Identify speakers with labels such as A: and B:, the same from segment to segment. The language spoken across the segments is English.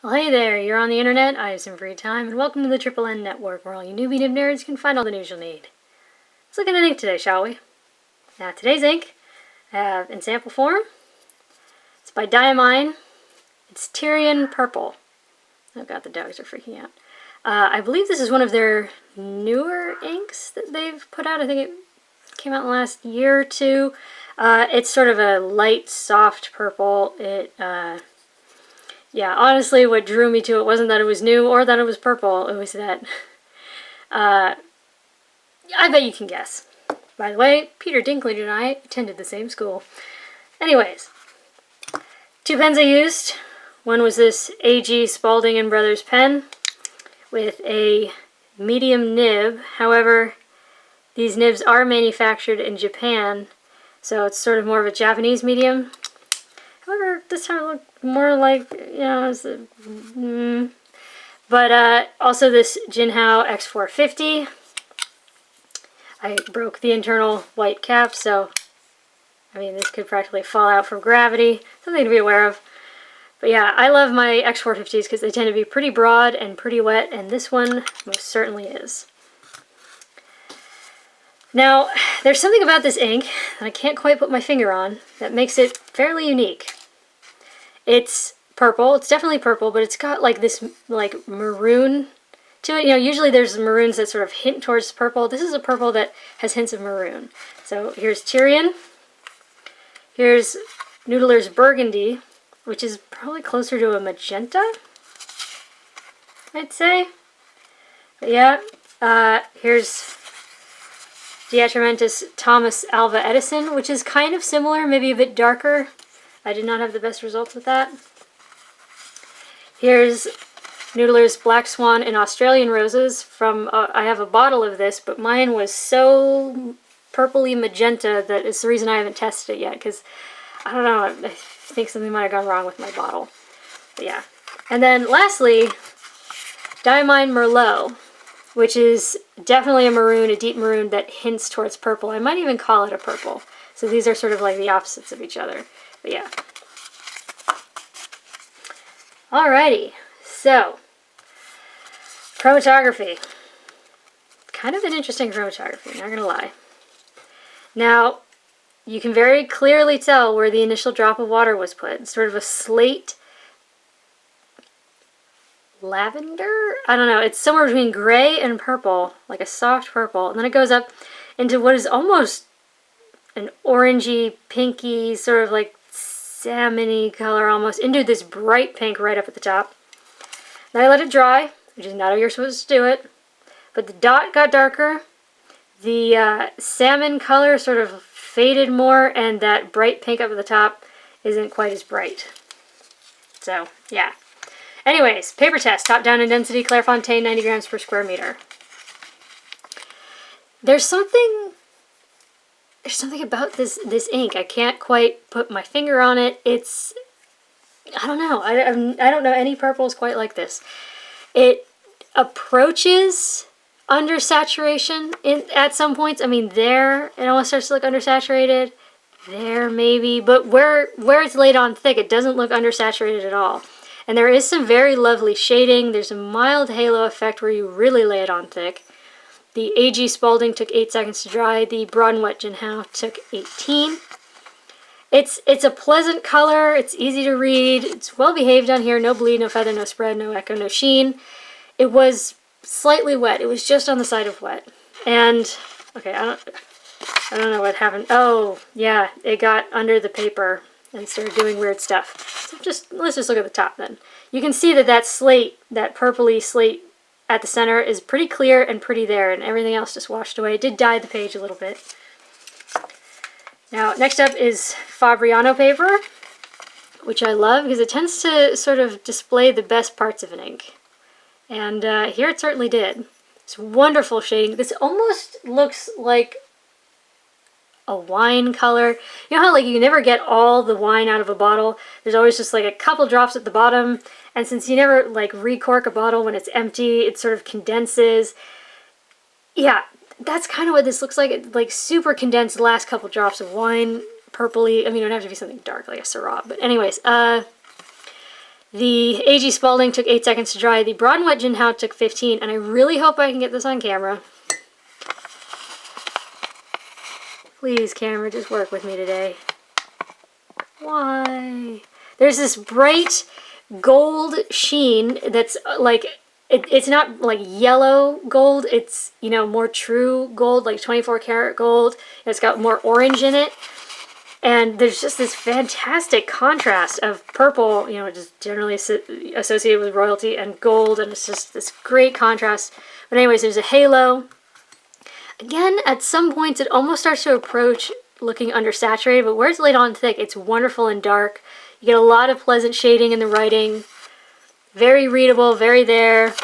A: Well, hey there, you're on the internet, I have some free time, and welcome to the Triple N Network, where all you newbie nib nerds can find all the news you'll need. Let's look at an ink today, shall we? Now, today's ink, I have in sample form. It's by Diamine. It's Tyrian Purple. Oh god, the dogs are freaking out. I believe this is one of their newer inks that they've put out. I think it came out in the last year or two. It's sort of a light, soft purple. Yeah, honestly, what drew me to it wasn't that it was new or that it was purple. It was that, I bet you can guess. By the way, Peter Dinklage and I attended the same school. Anyways, two pens I used. One was this AG Spalding Bros pen with a medium nib. However, these nibs are manufactured in Japan, so it's sort of more of a Japanese medium. However, this time it looked more like, you know, but also this JinHao X450. I broke the internal white cap, so, I mean, this could practically fall out from gravity. Something to be aware of. But yeah, I love my X450s because they tend to be pretty broad and pretty wet, and this one most certainly is. Now, there's something about this ink that I can't quite put my finger on that makes it fairly unique. It's purple, it's definitely purple, but it's got like this like maroon to it. You know, usually there's maroons that sort of hint towards purple. This is a purple that has hints of maroon. So here's Tyrian. Here's Noodler's Burgundy, which is probably closer to a magenta, I'd say. But yeah, here's Diatramentus Thomas Alva Edison, which is kind of similar, maybe a bit darker. I did not have the best results with that. Here's Noodler's Black Swan and Australian Roses from, I have a bottle of this, but mine was so purpley magenta that it's the reason I haven't tested it yet, because, I don't know, I think something might have gone wrong with my bottle. But yeah. And then lastly, Diamine Merlot, which is definitely a maroon, a deep maroon that hints towards purple. I might even call it a purple. So these are sort of like the opposites of each other. But yeah. Alrighty, so chromatography. Kind of an interesting chromatography, not gonna lie. Now, you can very clearly tell where the initial drop of water was put. It's sort of a slate lavender? I don't know, it's somewhere between gray and purple, like a soft purple, and then it goes up into what is almost an orangey, pinky, sort of like salmon-y color almost, into this bright pink right up at the top. Then I let it dry, which is not how you're supposed to do it, but the dot got darker, the salmon color sort of faded more, and that bright pink up at the top isn't quite as bright. So, yeah. Anyways, paper test, top down in density, Clairefontaine, 90 grams per square meter. There's something about this ink. I can't quite put my finger on it. It's, I don't know. I don't know any purples quite like this. It approaches undersaturation at some points. I mean, there it almost starts to look undersaturated. There maybe, but where it's laid on thick, it doesn't look undersaturated at all. And there is some very lovely shading. There's a mild halo effect where you really lay it on thick. The AG Spalding took 8 seconds to dry. The Broad and Wet JinHao took 18. It's a pleasant color. It's easy to read. It's well behaved on here. No bleed, no feather, no spread, no echo, no sheen. It was slightly wet. It was just on the side of wet. And, okay, I don't know what happened. Oh, yeah, it got under the paper and started doing weird stuff. So let's just look at the top then. You can see that slate, that purpley slate at the center is pretty clear and pretty there, and everything else just washed away. It did dye the page a little bit. Now, next up is Fabriano Favor, which I love because it tends to sort of display the best parts of an ink. And here it certainly did. It's wonderful shading. This almost looks like a wine color. You know how like you never get all the wine out of a bottle? There's always just like a couple drops at the bottom, and since you never like recork a bottle when it's empty, it sort of condenses. Yeah, that's kind of what this looks like. It, like super condensed last couple drops of wine, purpley. I mean, it would have to be something dark like a Syrah, but anyways, The AG Spalding took 8 seconds to dry. The Broad and Wet JinHao took 15, and I really hope I can get this on camera. Please, camera, just work with me today. Why? There's this bright gold sheen that's like, it's not like yellow gold, it's, you know, more true gold, like 24 karat gold. It's got more orange in it. And there's just this fantastic contrast of purple, you know, just generally associated with royalty, and gold, and it's just this great contrast. But anyways, there's a halo. Again, at some points it almost starts to approach looking undersaturated, but where it's laid on thick, it's wonderful and dark. You get a lot of pleasant shading in the writing. Very readable, very there.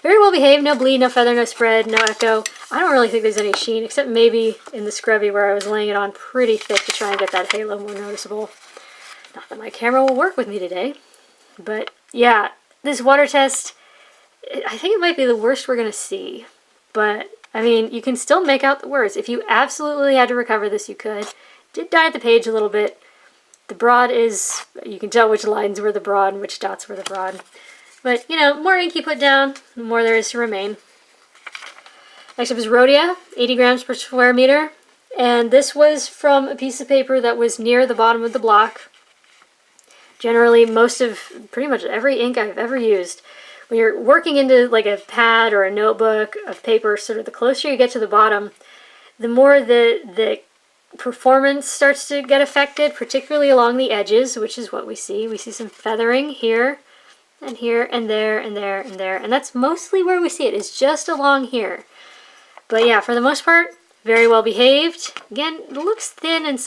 A: Very well behaved, no bleed, no feather, no spread, no echo. I don't really think there's any sheen, except maybe in the scrubby where I was laying it on pretty thick to try and get that halo more noticeable. Not that my camera will work with me today. But yeah, this water test, I think it might be the worst we're going to see. But, I mean, you can still make out the words. If you absolutely had to recover this, you could. Did dye the page a little bit. The broad is, you can tell which lines were the broad and which dots were the broad. But, you know, more ink you put down, the more there is to remain. Next up is Rhodia, 80 grams per square meter. And this was from a piece of paper that was near the bottom of the block. Generally, pretty much every ink I've ever used, when you're working into like a pad or a notebook of paper, sort of the closer you get to the bottom, the more the performance starts to get affected, particularly along the edges, which is what we see. We see some feathering here, and here, and there, and there, and there. And that's mostly where we see it, is just along here. But yeah, for the most part, very well behaved. Again, it looks thin and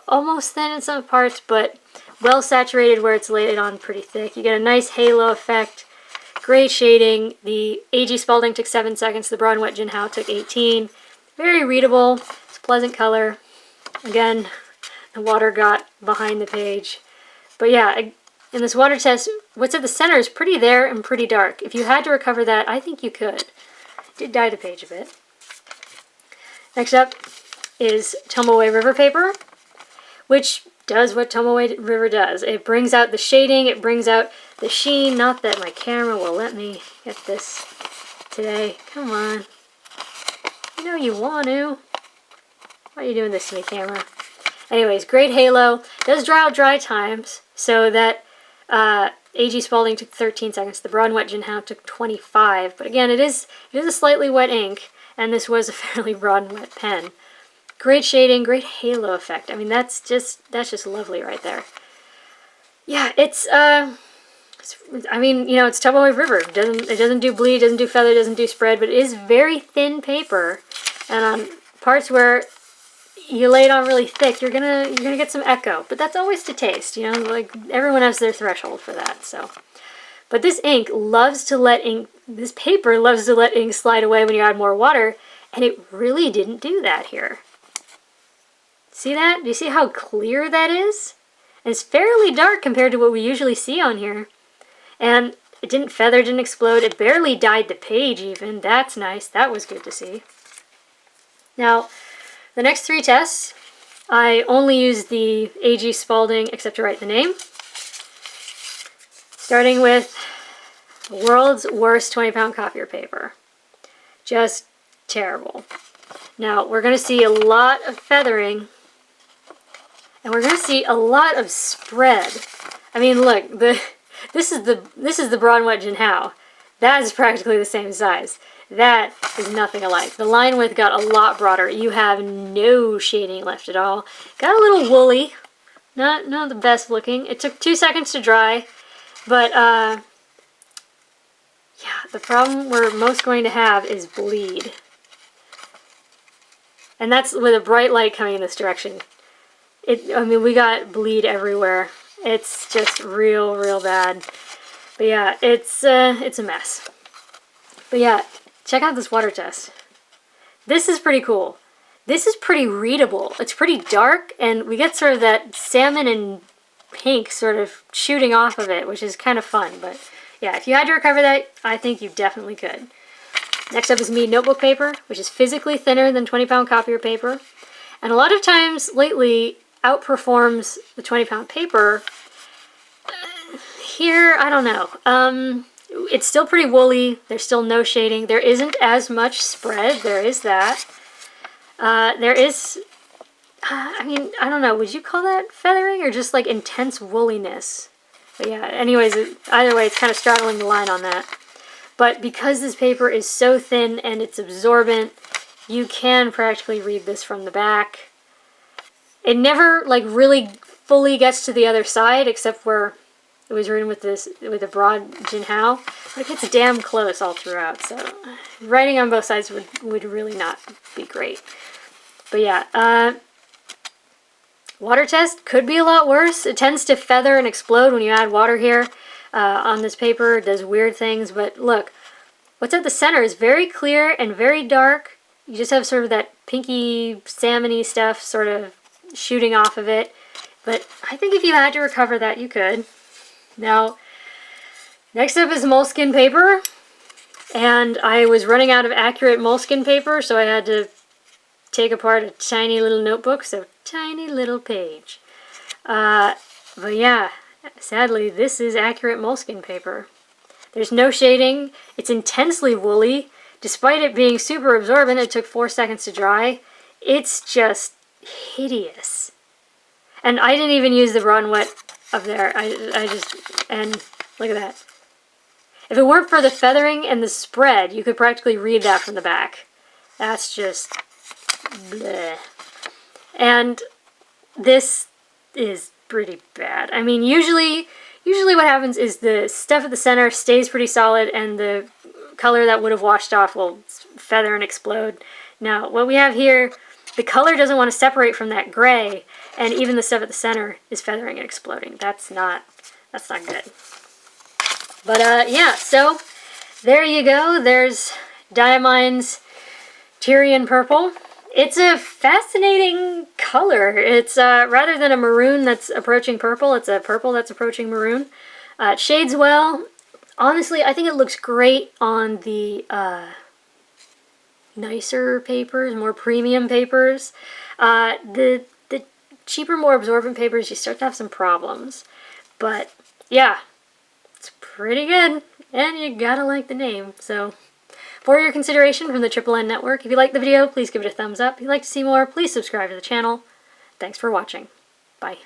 A: almost thin in some parts, but well saturated where it's laid on pretty thick. You get a nice halo effect. Great shading. The AG Spalding took 7 seconds. The Broad and Wet JinHao took 18. Very readable. It's a pleasant color. Again, the water got behind the page. But yeah, in this water test, what's at the center is pretty there and pretty dark. If you had to recover that, I think you could. Did dye the page a bit. Next up is Tomoe River paper, which does what Tomoe River does. It brings out the shading, it brings out the sheen. Not that my camera will let me get this today. Come on. You know you want to. Why are you doing this to me, camera? Anyways, great halo. Does dry out dry times, so that AG Spalding took 13 seconds. The Broad and Wet JinHao took 25. But again, it is a slightly wet ink, and this was a fairly broad and wet pen. Great shading, great halo effect. I mean, that's just lovely right there. Yeah, I mean, you know, it's Tomoe River. It doesn't do bleed, doesn't do feather, doesn't do spread, but it is very thin paper, and on parts where you lay it on really thick, you're gonna get some echo. But that's always to taste, you know, like everyone has their threshold for that. So, but this paper loves to let ink slide away when you add more water, and it really didn't do that here. See that? Do you see how clear that is? And it's fairly dark compared to what we usually see on here. And it didn't feather, didn't explode. It barely dyed the page even. That's nice. That was good to see. Now, the next 3 tests, I only used the AG Spalding, except to write the name. Starting with the world's worst 20-pound copier paper. Just terrible. Now, we're going to see a lot of feathering, and we're going to see a lot of spread. I mean, look, this is the Broad and Wet JinHao. That is practically the same size. That is nothing alike. The line width got a lot broader. You have no shading left at all. Got a little woolly. Not the best looking. It took 2 seconds to dry, but yeah, the problem we're most going to have is bleed. And that's with a bright light coming in this direction. I mean, we got bleed everywhere. It's just real bad. But yeah, it's a mess. But yeah, check out this water test. This is pretty cool. This is pretty readable. It's pretty dark, and we get sort of that salmon and pink sort of shooting off of it, which is kind of fun. But yeah, if you had to recover that, I think you definitely could. Next up is Mead Notebook Paper, which is physically thinner than 20-pound copier paper. And a lot of times lately outperforms the 20-pound paper. here, I don't know. It's still pretty woolly. There's still no shading. There isn't as much spread. There is that. There is, I mean, I don't know. Would you call that feathering or just like intense woolliness? But yeah, anyways, either way, it's kind of straddling the line on that. But because this paper is so thin and it's absorbent, you can practically read this from the back. It never like really fully gets to the other side, except where it was written with a broad JinHao. But it gets damn close all throughout, so writing on both sides would really not be great. But yeah, water test could be a lot worse. It tends to feather and explode when you add water here on this paper. It does weird things, but look, what's at the center is very clear and very dark. You just have sort of that pinky, salmony stuff sort of shooting off of it. But I think if you had to recover that, you could. Now, next up is Moleskine paper. And I was running out of accurate Moleskine paper, so I had to take apart a tiny little notebook, so tiny little page. But yeah, sadly, this is accurate Moleskine paper. There's no shading. It's intensely woolly. Despite it being super absorbent, it took 4 seconds to dry. It's just hideous. And I didn't even use the raw and wet up there. And look at that. If it weren't for the feathering and the spread, you could practically read that from the back. That's just bleh. And this is pretty bad. I mean, usually what happens is the stuff at the center stays pretty solid and the color that would have washed off will feather and explode. Now, what we have here, the color doesn't want to separate from that gray, and even the stuff at the center is feathering and exploding. That's not good. But yeah, so there you go. There's Diamine's Tyrian Purple. It's a fascinating color. It's rather than a maroon that's approaching purple, it's a purple that's approaching maroon. It shades well. Honestly, I think it looks great on the nicer papers, more premium papers. The cheaper, more absorbent papers, you start to have some problems. But yeah, it's pretty good, and you gotta like the name. So for your consideration from the Triple N Network, if you liked the video, please give it a thumbs up. If you'd like to see more, please subscribe to the channel. Thanks for watching. Bye.